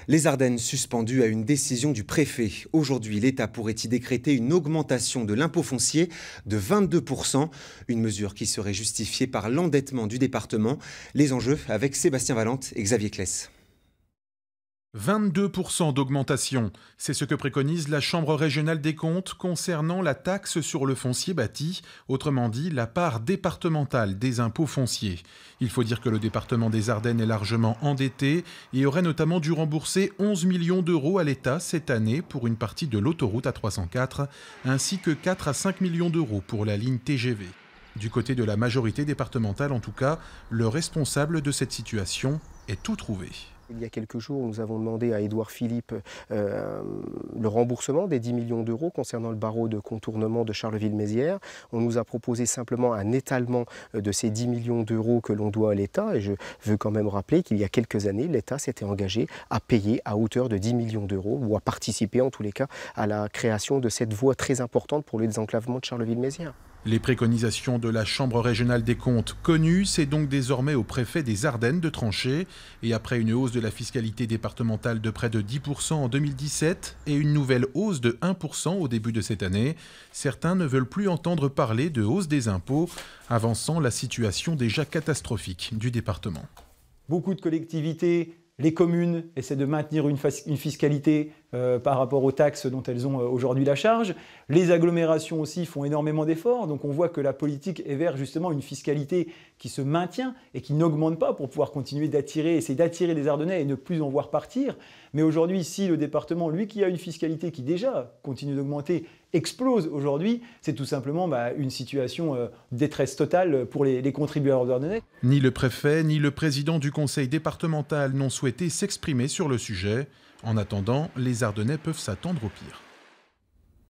Les Ardennes suspendues à une décision du préfet. Aujourd'hui, l'État pourrait y décréter une augmentation de l'impôt foncier de 22%, une mesure qui serait justifiée par l'endettement du département. Les enjeux avec Sébastien Valente et Xavier Kless. 22% d'augmentation, c'est ce que préconise la Chambre régionale des comptes concernant la taxe sur le foncier bâti, autrement dit la part départementale des impôts fonciers. Il faut dire que le département des Ardennes est largement endetté et aurait notamment dû rembourser 11 millions d'euros à l'État cette année pour une partie de l'autoroute A304, ainsi que 4 à 5 millions d'euros pour la ligne TGV. Du côté de la majorité départementale en tout cas, le responsable de cette situation est tout trouvé. Il y a quelques jours, nous avons demandé à Édouard Philippe le remboursement des 10 millions d'euros concernant le barreau de contournement de Charleville-Mézières. On nous a proposé simplement un étalement de ces 10 millions d'euros que l'on doit à l'État. Et je veux quand même rappeler qu'il y a quelques années, l'État s'était engagé à payer à hauteur de 10 millions d'euros, ou à participer en tous les cas à la création de cette voie très importante pour le désenclavement de Charleville-Mézières. Les préconisations de la Chambre régionale des comptes connues, c'est donc désormais au préfet des Ardennes de trancher. Et après une hausse de la fiscalité départementale de près de 10% en 2017 et une nouvelle hausse de 1% au début de cette année, certains ne veulent plus entendre parler de hausse des impôts, avançant la situation déjà catastrophique du département. Beaucoup de collectivités, les communes essaient de maintenir une fiscalité par rapport aux taxes dont elles ont aujourd'hui la charge. Les agglomérations aussi font énormément d'efforts, donc on voit que la politique est vers justement une fiscalité qui se maintient et qui n'augmente pas pour pouvoir continuer essayer d'attirer des Ardennais et ne plus en voir partir. Mais aujourd'hui, si le département, lui qui a une fiscalité qui déjà continue d'augmenter, explose aujourd'hui, c'est tout simplement une situation de détresse totale pour les contribuables ardennais. Ni le préfet ni le président du conseil départemental n'ont souhaité s'exprimer sur le sujet. En attendant, les Ardennais peuvent s'attendre au pire.